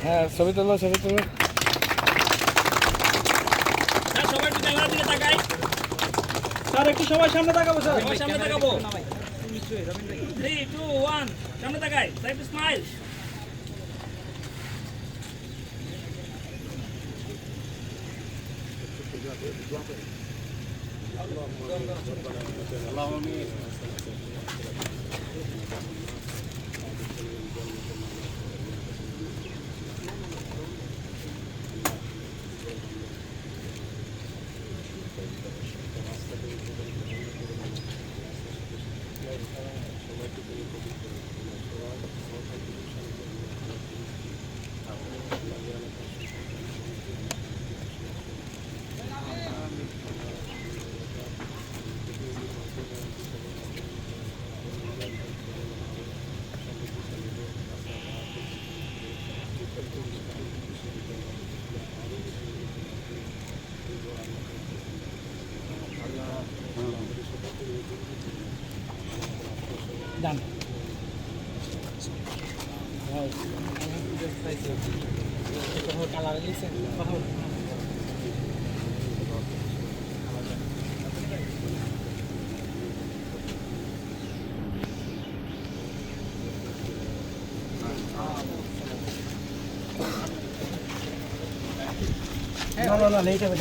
হ্যাঁ, ছবি তোলো, ছবি তোলো। সবাই একটু ক্যামেরার দিকে তাকাই। স্যার একটু সবাই সামনে তাকাবো স্যার। সবাই সামনে তাকাবো। 3, 2, 1 সামনে তাকাই। Side smile. ডান। কালার লিখছেন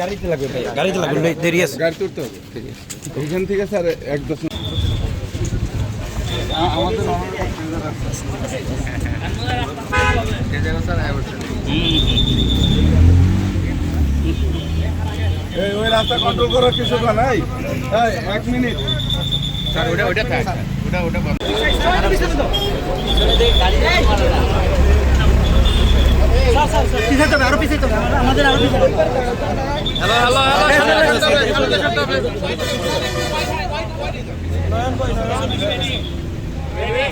গাড়িতে লাগবে, দেরি আছে। গাড়ি তুলতে হবে, এইখান থেকে স্যার 1-10 মিনিট আমাদের ওই রাস্তা কন্ট্রোল করার কিছু নাই। 1 মিনিট স্যার, ওটা থাক, ওটা বন্ধ। আরো পিছিয়ে তো আমাদের আরো পিছিয়ে।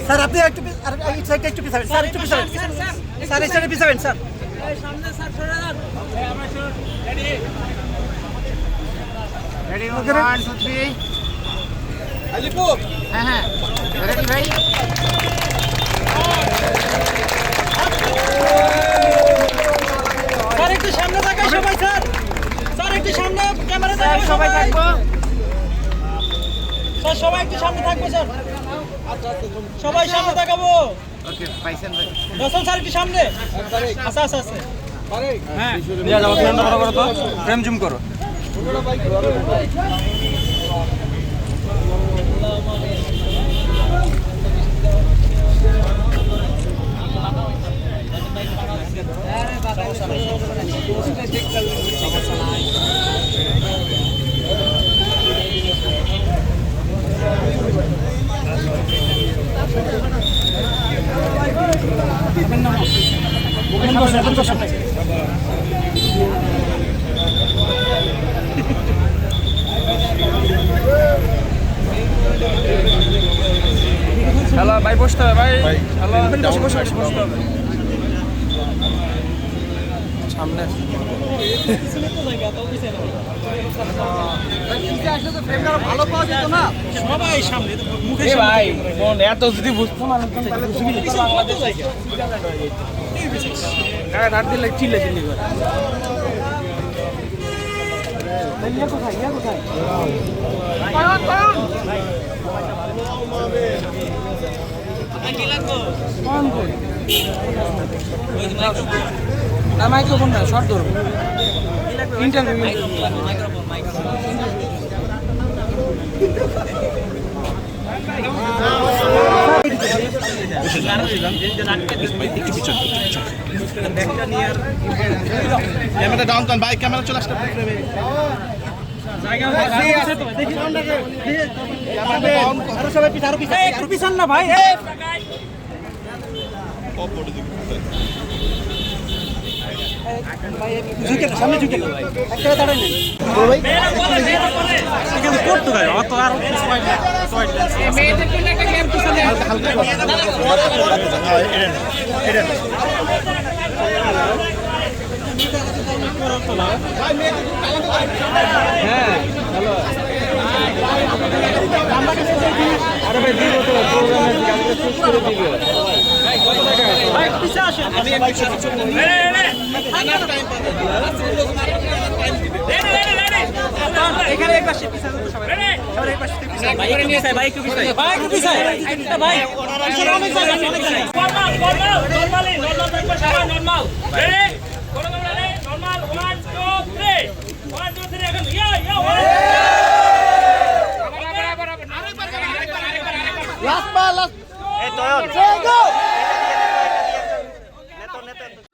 স্যার আপনি একটু এই সাইডটা একটু পিছাবেন স্যার, একটু পিছাবেন স্যার, এই সাইডে পিছাবেন স্যার। সামনে স্যার সরে যান। রেডি 1 2 3 আলিপু, হ্যাঁ রেডি ভাই। স্যার একটু সামনে তাকাই সবাই স্যার, স্যার একটু সামনে ক্যামেরা তাকাই সবাই থাকবো স্যার, সবাই একটু সামনে থাকবো স্যার, সবাই সামনে তাকাবো। ওকে পাইছেন ভাই। দর্শন স্যার একটু সামনে। আচ্ছা আচ্ছা আচ্ছা হ্যাঁ নিয়ে যাও, ফ্রেমটা বড় করো তো, ফ্রেম জুম করো। হ্যালো ভাই, বসতে হবে ভাই। হ্যালো, বসে বসতে হবে সামনে। ভালো পাওয়া যেত না, সবাই সামনে মুখে ভাই কোন এত যদি বুঝতো না হাত দিলে চিল্লে চিল্লি করে। না মাইক্রোফোন না, শর্ট ধরবো। ইন্টারভিউ ক্যামেরা ডাউন করেন ভাই, ক্যামেরা চলে আসতে সবাই পিছান না ভাই। সামনে ঝুঁকে একটা দাঁড়ায় নেন এখানে করতে হয় অত আর হ্যাঁ হ্যালো এখানে এক পাশে পিছানো তো সবাই সবাই এক পাশে পিছানো ভাই একটু পিছায় ভাই একটু পিছায় ভাই একটু পিছায় ভাই অনেক জায়গা অনেক জায়গা নরমালি নরমাল থাকবে সবাই নরমাল রেডি কোন কোন রেডি নরমাল 1 2 3 1 2 3 এখন ইয়া ইয়া লাস্ট পা লাস্ট এই তয়ন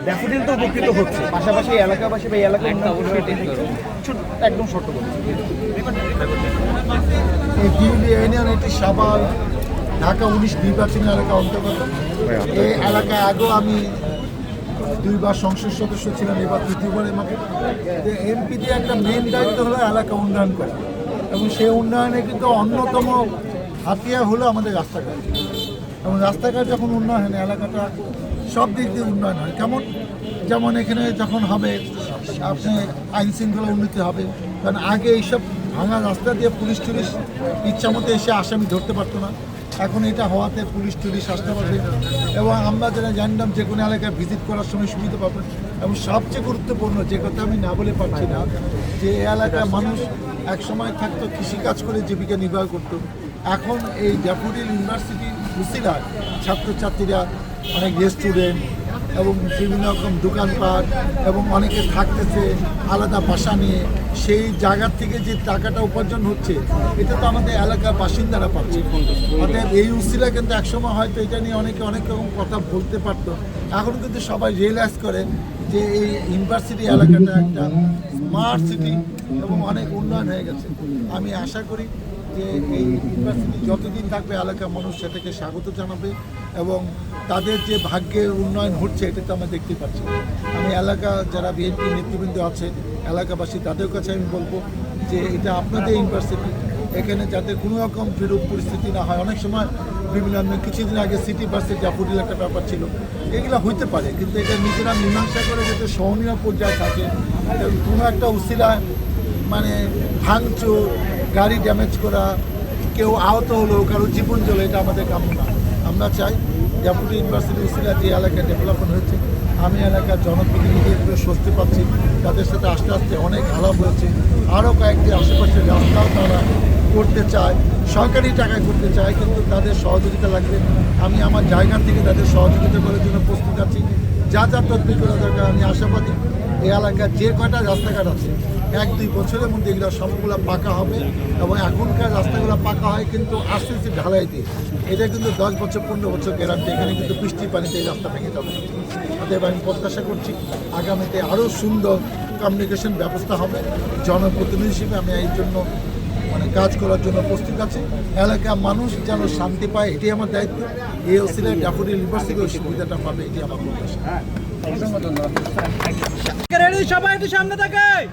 ড্যাফোডিল তো উপকৃত হচ্ছে, পাশাপাশি এলাকাবাসী বা এই এলাকার একদম ছোট্ট করে এই দিউলি ইউনিয়ন এটি সাভার ঢাকা 19 নির্বাচনী এলাকা অন্তর্গত। এই এলাকায় আগেও আমি 2 বার সংসদ সদস্য ছিলাম, এবার 3য়বারের মতো। এমপি দিয়ে একটা মেন দায়িত্ব হলো এলাকা উন্নয়ন করা, এবং সেই উন্নয়নে কিন্তু অন্যতম হাতিয়ার হলো আমাদের রাস্তাঘাট। এবং রাস্তাঘাট যখন উন্নয়ন হয় এলাকাটা সব দিক দিয়ে উন্নয়ন হয়। কেমন? যেমন এখানে যখন হবে আপনি আইন শৃঙ্খলা উন্নতি হবে, কারণ আগে এইসব ভাঙা রাস্তা দিয়ে পুলিশ টুলিশ ইচ্ছা মতো এসে আসামি ধরতে পারতো না। এখন এটা হওয়াতে পুলিশ টুলিশ আসতে পারবে, এবং আমরা যারা জানলাম যে কোনো এলাকায় ভিজিট করার সময় সুবিধা পাবেন। এবং সবচেয়ে গুরুত্বপূর্ণ যে কথা আমি না বলে পারছি না, যে এই এলাকার মানুষ এক সময় থাকতো কৃষিকাজ করে জীবিকা নির্বাহ করতো। এখন এই ড্যাফোডিল ইউনিভার্সিটি উসিলায় ছাত্রছাত্রীরা অনেক রেস্টুরেন্ট এবং বিভিন্ন রকম দোকানপাট এবং অনেকে থাকতেছে আলাদা বাসা নিয়ে, সেই জায়গার থেকে যে টাকাটা উপার্জন হচ্ছে এটা তো আমাদের এলাকার বাসিন্দারা পাচ্ছে। অতএব এই উসিলা কিন্তু একসময় হয়তো এটা নিয়ে অনেকে অনেক রকম কথা বলতে পারতো, এখন কিন্তু সবাই রিয়েলাইজ করে যে এই ইউনিভার্সিটি এলাকাটা একটা স্মার্ট সিটি এবং অনেক উন্নয়ন হয়ে গেছে। আমি আশা করি যে এই ইউনিভার্সিটি যতদিন থাকবে এলাকার মানুষ সেটাকে স্বাগত জানাবে, এবং তাদের যে ভাগ্যের উন্নয়ন হচ্ছে এটা তো আমরা দেখতে পাচ্ছি। আমি এলাকা যারা বিএনপি নেতৃবৃন্দ আছে এলাকাবাসী তাদের কাছে আমি বলবো যে এটা আপনাদের ইউনিভার্সিটি, এখানে যাতে কোনো রকম বিরূপ পরিস্থিতি না হয়। অনেক সময় বিভিন্ন কিছুদিন আগে সিটি বাসে ড্যাফোডিল একটা ব্যাপার ছিল, এগুলো হইতে পারে, কিন্তু এটা নিজেরা মীমাংসা করে যাতে সহনীয় পর্যায়ে থাকে। কোনো একটা উসিলায় মানে ভাঙচুর, গাড়ি ড্যামেজ করা, কেউ আহত হলো, কারো জীবন চলে, এটা আমাদের কাম্য না। আমরা চাই ড্যাফোডিল ইউনিভার্সিটি উসিলা যে এলাকায় ডেভেলপমেন্ট হয়েছে, আমি এলাকার জনপ্রতিনিধি একটু স্বস্তি পাচ্ছি, তাদের সাথে আস্তে আস্তে অনেক আলাপ হয়েছে। আরও কয়েকটি আশেপাশের রাস্তাও তারা করতে চায়, সরকারি টাকায় করতে চায়, কিন্তু তাদের সহযোগিতা লাগবে। আমি আমার জায়গা থেকে তাদের সহযোগিতা করার জন্য প্রস্তুত আছি। যা যা তদবির করা দরকার আমি আশাবাদী এই এলাকার যে কয়টা রাস্তাঘাট আছে 1-2 বছরের মধ্যে এগুলো সবগুলো পাকা হবে। এবং এখনকার রাস্তাগুলো পাকা হয় কিন্তু আস্তে আস্তে ঢালাই দিয়ে, এটা কিন্তু 10 বছর 15 বছর গ্যারান্টি। এখানে কিন্তু বৃষ্টির পানিতে এই রাস্তা ভেঙে যাবে। অতএব আমি প্রত্যাশা করছি আগামীতে আরও সুন্দর কমিউনিকেশন ব্যবস্থা হবে। জনপ্রতিনিধি হিসেবে আমি এই জন্য কাজ করার জন্য প্রস্তুত আছি। এলাকার মানুষ যেন শান্তি পায়, এটাই আমার দায়িত্ব। এই ওসিলায় ড্যাফোডিল ইউনিভার্সিটি ওই সুবিধাটা পাবে, এটি আমার প্রত্যাশা। রেডি সবাই একটু সামনে তাকাই।